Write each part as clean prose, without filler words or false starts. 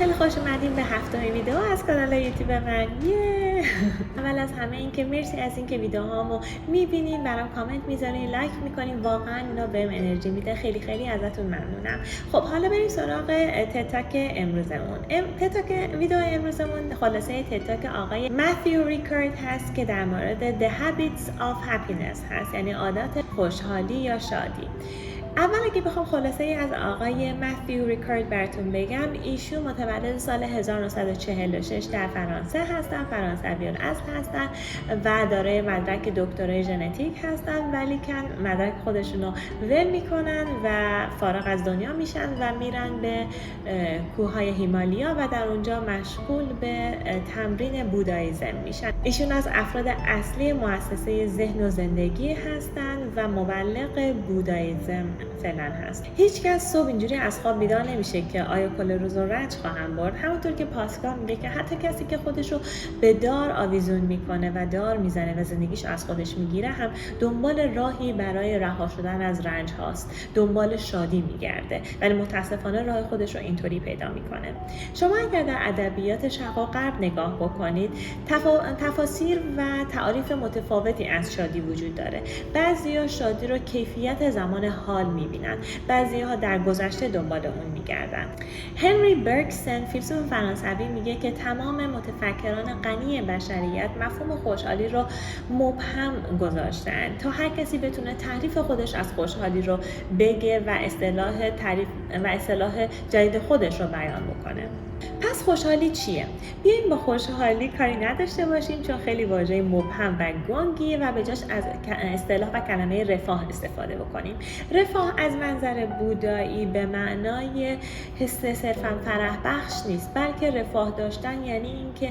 خیلی خوش اومدین به 7مین ویدیو از کانال یوتیوب من. اول از همه این که مرسی از اینکه ویدیوهامو میبینین، برام کامنت میذارین، لایک میکنین، واقعا اینا بهم انرژی میده. خیلی خیلی ازتون ممنونم. خب حالا بریم سراغ تتاک امروزمون. تتاک ویدیو امروزمون خلاصه تتاک آقای متیو ریکارد هست که در مورد The Habits of Happiness هست، یعنی عادات خوشحالی یا شادی. اول اگه بخوام خلاصه ای از آقای متیو ریکارد براتون بگم، ایشون متولد سال 1946 در فرانسه هستن، فرانسویان اصل هستن و دارای مدرک دکترای ژنتیک هستن، ولی کن مدرک خودشون رو ول میکنن و فارغ از دنیا میشن و میرن به کوههای هیمالیا و در اونجا مشغول به تمرین بوداییزم میشن. ایشون از افراد اصلی مؤسسه ذهن و زندگی هستن و مبلغ بوداییزم فعلا هست. هیچ کس صبح اینجوری از خواب بیدار نمیشه که آیا کل روز رو رنج خواهم برد. همونطور که پاسکال میگه که حتی کسی که خودشو به دار آویزون میکنه و دار میزنه و زندگیش از خودش میگیره هم دنبال راهی برای رها شدن از رنج هاست، دنبال شادی میگرده، ولی متاسفانه راه خودش رو اینطوری پیدا میکنه. شما اگر در ادبیات شرق و غرب نگاه بکنید، تفاسیر و تعاریف متفاوتی از شادی وجود داره. بعضیا شادی رو کیفیت زمان حال میبینن، بعضیها در گذشته دنبال اون میگردن. هنری برگسن فیلسوف فرانسوی میگه که تمام متفکران غنی بشریت مفهوم خوشحالی رو مبهم گذاشتن تا هر کسی بتونه تعریف خودش از خوشحالی رو بگه و اصطلاح جدید خودش رو بیان بکنه. پس خوشحالی چیه؟ بیایم با خوشحالی کاری نداشته باشیم، چون خیلی واژه مبهم و گنگیه و به جاش از اصطلاح و کلمه رفاه استفاده بکنیم. رفاه از منظر بودایی به معنای حس صرفاً فرح بخش نیست، بلکه رفاه داشتن یعنی اینکه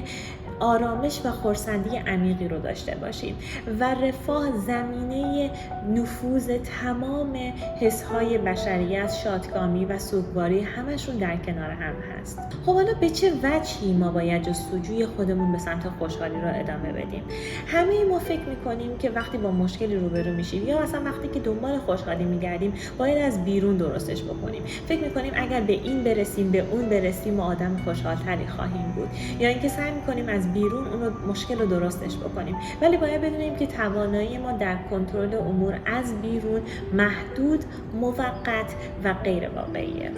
آرامش و خرسندی عمیقی رو داشته باشیم و رفاه زمینه نفوذ تمام حسهای بشریت، شادکامی و سوگواری همشون در کنار هم هست. خب حالا به چه وجهی ما باید جستجوی خودمون به سمت خوشحالی رو ادامه بدیم؟ همه ما فکر میکنیم که وقتی با مشکلی روبرو میشیم یا اصلا وقتی که دنبال خوشحالی میگردیم باید از بیرون درستش بکنیم. فکر میکنیم اگر به این برسیم به اون برسیم ما آدم خوشحالتری خواهیم بود، یا اینکه سعی میکنیم از بیرون اون مشکل رو درستش بکنیم. ولی باید بدونیم که توانایی ما در کنترل امور از بیرون محدود، موقت و غیر واقعیه.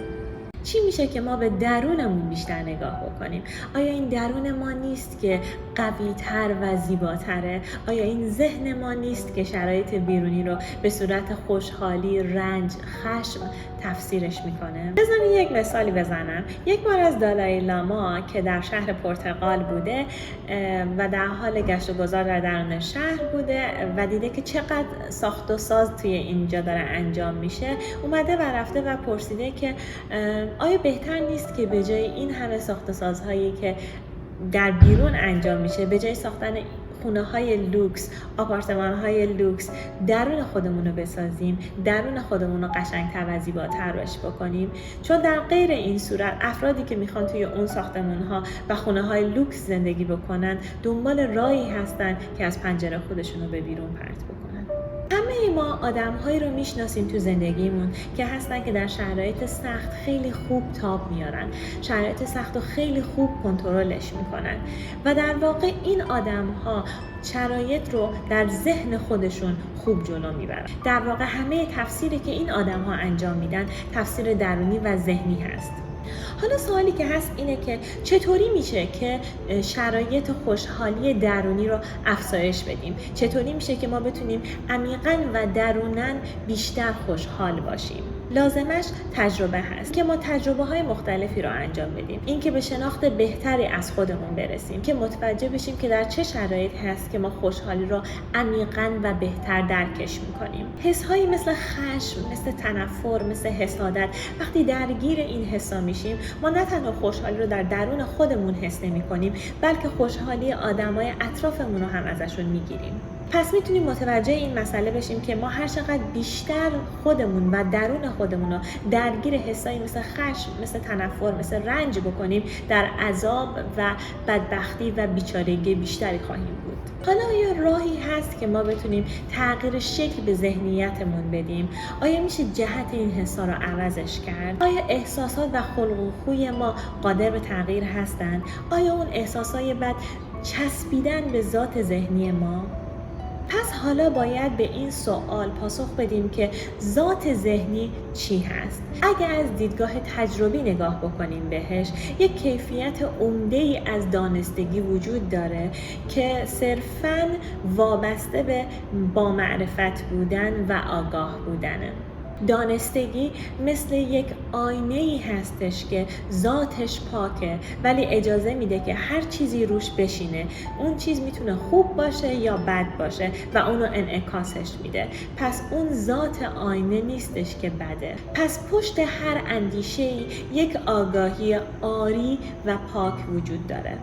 چی میشه که ما به درونمون بیشتر نگاه بکنیم؟ آیا این درون ما نیست که قوی‌تر و زیباتره؟ آیا این ذهن ما نیست که شرایط بیرونی رو به صورت خوشحالی، رنج، خشم تفسیرش میکنه؟ بذارین یک مثالی بزنم. یک بار از دالای لاما که در شهر پرتغال بوده و در حال گشت و گذار در درون شهر بوده و دیده که چقدر ساخت و ساز توی اینجا داره انجام میشه، اومده و رفته و پرسیده که آیا بهتر نیست که به جای این همه ساخت و سازهایی که در بیرون انجام میشه، به جای ساختن خونه‌های لوکس، آپارتمان‌های لوکس، درون خودمون رو بسازیم، درون خودمون رو قشنگ‌تر و زیباترش بکنیم؟ چون در غیر این صورت افرادی که میخوان توی اون ساختمان‌ها و خونه‌های لوکس زندگی بکنن دنبال راهی هستن که از پنجره خودشون رو به بیرون پرت بکنن. همه ما آدم‌هایی رو میشناسیم تو زندگیمون که هستن که در شرایط سخت خیلی خوب تاب میارن، شرایط سخت رو خیلی خوب کنترلش میکنن و در واقع این آدم‌ها شرایط رو در ذهن خودشون خوب جلو میبرن. در واقع همه تفسیری که این آدم‌ها انجام میدن تفسیر درونی و ذهنی هست. حالا سوالی که هست اینه که چطوری میشه که شرایط خوشحالی درونی رو افزایش بدیم؟ چطوری میشه که ما بتونیم عمیقاً و دروناً بیشتر خوشحال باشیم؟ لازمش تجربه هست که ما تجربه های مختلفی رو انجام بدیم، این که به شناخت بهتری از خودمون برسیم، که متوجه بشیم که در چه شرایط هست که ما خوشحالی رو عمیقاً و بهتر درکش میکنیم. حس‌هایی مثل خشم، مثل تنفر، مثل حسادت، وقتی درگیر این حسا میشیم ما نه تنها خوشحالی رو در درون خودمون حس نمی‌کنیم، بلکه خوشحالی آدمای اطرافمون رو هم ازشون میگیریم. پس میتونیم متوجه این مسئله بشیم که ما هر چقدر بیشتر خودمون و درون خودمون رو درگیر حسایی مثل خشم، مثل تنفر، مثل رنج بکنیم، در عذاب و بدبختی و بیچارگی بیشتری خواهیم بود. حالا آیا راهی هست که ما بتونیم تغییر شکل به ذهنیتمون بدیم؟ آیا میشه جهت این حسا رو عوضش کرد؟ آیا احساسات و خلق و خوی ما قادر به تغییر هستند؟ آیا اون احساسای بد چسبیدن به ذات ذهنی ما؟ پس حالا باید به این سوال پاسخ بدیم که ذات ذهنی چی هست؟ اگر از دیدگاه تجربی نگاه بکنیم بهش، یک کیفیت عمده‌ای از دانستگی وجود داره که صرفاً وابسته به با معرفت بودن و آگاه بودنه. دانستگی مثل یک آینه‌ای هستش که ذاتش پاکه ولی اجازه میده که هر چیزی روش بشینه. اون چیز میتونه خوب باشه یا بد باشه و اونو انعکاسش میده. پس اون ذات آینه نیستش که بده. پس پشت هر اندیشه‌ای یک آگاهی آری و پاک وجود داره.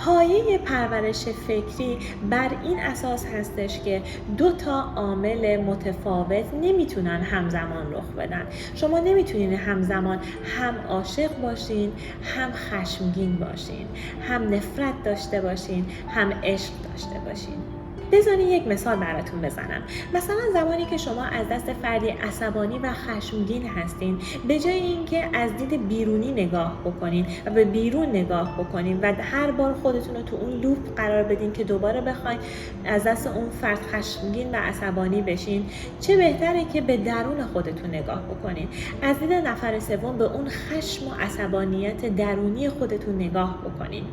پایه پرورش فکری بر این اساس هستش که دو تا عامل متفاوت نمیتونن همزمان رخ بدن. شما نمیتونین همزمان هم عاشق باشین، هم خشمگین باشین، هم نفرت داشته باشین، هم عشق داشته باشین. بذارین یک مثال براتون بزنم. مثلا زمانی که شما از دست فردی عصبانی و خشمگین هستین، به جای اینکه از دید بیرونی نگاه بکنین و به بیرون نگاه بکنین و هر بار خودتون رو تو اون لوپ قرار بدین که دوباره بخواین از دست اون فرد خشمگین و عصبانی بشین، چه بهتره که به درون خودتون نگاه بکنین. از دید نفر سوم به اون خشم و عصبانیت درونی خودتون نگاه بکنین.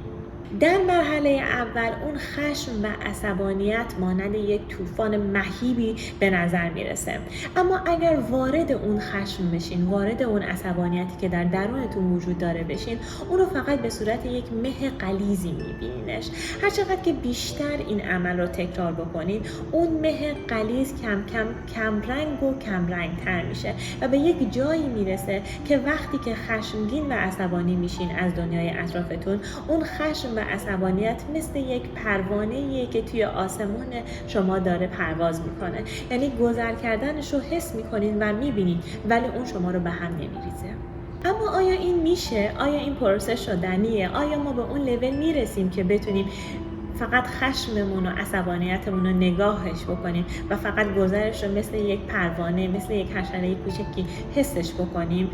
در مرحله اول اون خشم و عصبانیت مانند یک طوفان مهیبی به نظر میرسه، اما اگر وارد اون خشم بشین، وارد اون عصبانیتی که در درونتون وجود داره بشین، اونو فقط به صورت یک مه غلیظی میبینینش. هر چقدر که بیشتر این عمل رو تکرار بکنین، اون مه غلیظ کم رنگ و کم رنگ تر میشه و به یک جایی میرسه که وقتی که خشمگین و عصبانی میشین از دنیای اطرافتون، اون خشم و عصبانیت مثل یک پروانه‌ایه که توی آسمون شما داره پرواز میکنه. یعنی گذر کردنش رو حس میکنین و میبینین ولی اون شما رو به هم نمیریزه. اما آیا این میشه؟ آیا این پروسه شدنیه؟ آیا ما به اون لول میرسیم که بتونیم فقط خشممون و عصبانیتمون رو نگاهش بکنیم و فقط گذرش رو مثل یک پروانه، مثل یک حشره کوچکی حسش بکنیم؟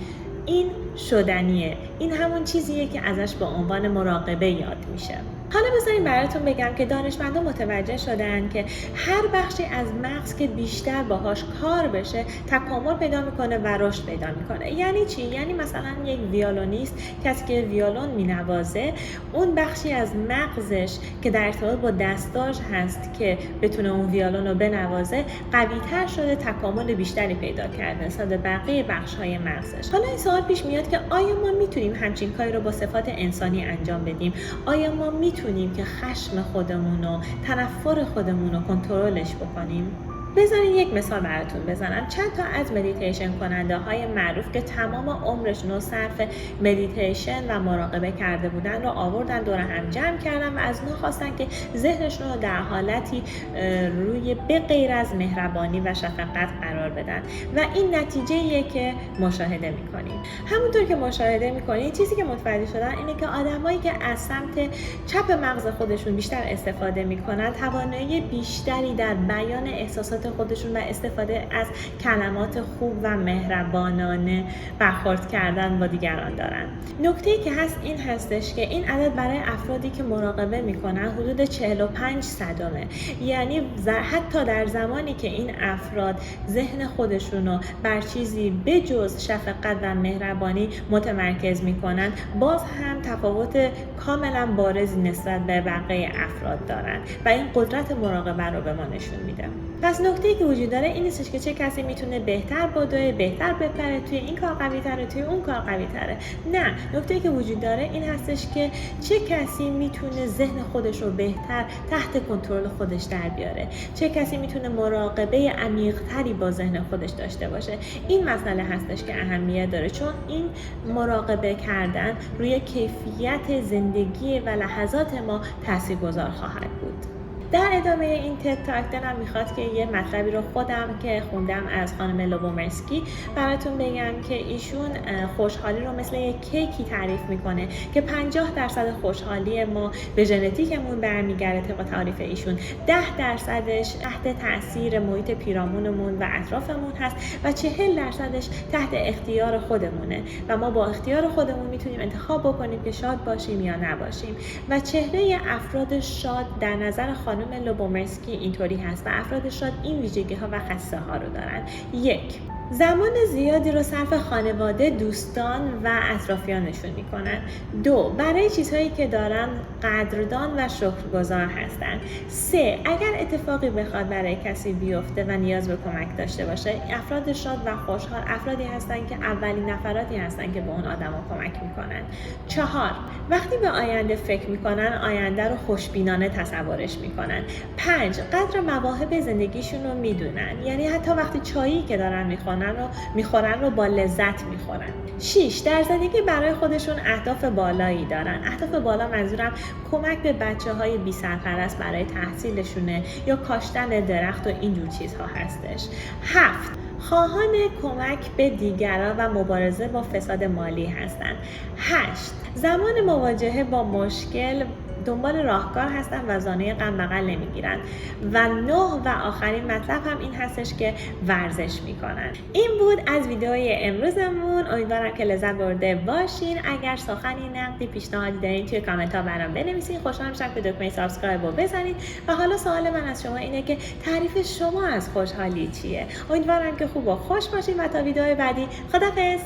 این شدنیه. این همون چیزیه که ازش به عنوان مراقبه یاد میشه. حالا بذارین براتون بگم که دانشمندان متوجه شدن که هر بخشی از مغز که بیشتر باهاش کار بشه تکامل پیدا میکنه و رشد پیدا میکنه. یعنی چی؟ یعنی مثلا یک ویولونیست، کسی که ویولون مینوازه، اون بخشی از مغزش که در ارتباط با دستاش هست که بتونه اون ویولون رو بنوازه قوی‌تر شده، تکامل بیشتری پیدا کرده نسبت به بقیه بخش‌های مغزش. حالا این سوال پیش میاد که آیا ما میتونیم همچین کاری رو با صفات انسانی انجام بدیم؟ آیا ما میتونیم که خشم خودمون و تنفر خودمون رو کنترلش بکنیم؟ بذارین یک مثال براتون بزنم. چند تا از مدیتیشن کننده های معروف که تمام عمرشون رو صرف مدیتیشن و مراقبه کرده بودن رو آوردن دور هم جمع کردن و از اونها خواستن که ذهنشون رو در حالتی روی به غیر از مهربانی و شفقت قرار بدن و این نتیجه‌ایه که مشاهده می‌کنیم. همونطور که مشاهده می‌کنید، چیزی که متوجه شدن اینه که آدمایی که از سمت چپ مغز خودشون بیشتر استفاده می‌کنن، توانایی بیشتری در بیان احساسات خودشون و استفاده از کلمات خوب و مهربانانه برخورد کردن با دیگران دارن. نکته‌ای که هست این هستش که این عدد برای افرادی که مراقبه میکنن حدود 45%. یعنی حتی در زمانی که این افراد ذهن خودشون رو بر چیزی بجز شفقت و مهربانی متمرکز میکنن، باز هم تفاوت کاملا بارزی نسبت به بقیه افراد دارن و این قدرت مراقبه رو به ما نشون میده. پس نکته‌ای که وجود داره این نیستش که چه کسی میتونه بهتر بدوه، بهتر بپره، توی این کار قوی تره، توی اون کار قوی تره. نه، نکته‌ای که وجود داره این هستش که چه کسی میتونه ذهن خودش رو بهتر تحت کنترل خودش در بیاره، چه کسی میتونه مراقبه عمیق‌تری با ذهن خودش داشته باشه. این مسئله هستش که اهمیت داره، چون این مراقبه کردن روی کیفیت زندگی و لحظات ما تاثیرگذار خواهد بود. در ادامه این تد تاک دلم میخواد که یه مطلبی رو خودم که خوندم از خانم لوبومرسکی براتون بگم که ایشون خوشحالی رو مثل یک کیکی تعریف میکنه که 50% خوشحالی ما به ژنتیکمون برمیگرده طبق تعریف ایشون، 10%ش تحت تاثیر محیط پیرامونمون و اطرافمون هست و 40%ش تحت اختیار خودمونه و ما با اختیار خودمون میتونیم انتخاب بکنیم که شاد باشیم یا نباشیم. و چهره افراد شاد در نظر خانم لوبومرسکی اینطوری هست و افراد شاد این ویژگی ها و خصه ها رو دارن. 1. زمان زیادی رو صرف خانواده، دوستان و اطرافیانشون میکنن. 2. برای چیزهایی که دارن قدردان و شکرگزار هستن. 3. اگر اتفاقی بخواد برای کسی بیفته و نیاز به کمک داشته باشه، افراد شاد و خوشحال افرادی هستن که اولین نفراتی هستن که به اون آدم رو کمک میکنن. 4. وقتی به آینده فکر میکنن آینده رو خوشبینانه تصورش میکنن. 5. قدر مواهب زندگیشون رو میدونن، یعنی حتی وقتی چایی که دارن میخورن رو با لذت میخورن. 6. در زندگی برای خودشون اهداف بالایی دارن. اهداف بالا منظورم کمک به بچه‌های بی سرپرست برای تحصیلشونه یا کاشتن درخت و اینجور چیزها هستش. 7. خواهان کمک به دیگران و مبارزه با فساد مالی هستند. 8. زمان مواجهه با مشکل دنبال راهکار هستن و زانوی غم بغل نمیگیرن. و 9 و آخرین مطلب هم این هستش که ورزش میکنن. این بود از ویدیوی امروزمون. امیدوارم که لذت برده باشین. اگر سخنی، نقدی، پیشنهادی دارین توی کامنت ها برام بنویسین. خوشحال میشم که دکمه سابسکرایب رو بزنید. و حالا سوال من از شما اینه که تعریف شما از خوشحالی چیه؟ امیدوارم که خوب و خوش باشین و تا ویدیو بعدی خداحافظ.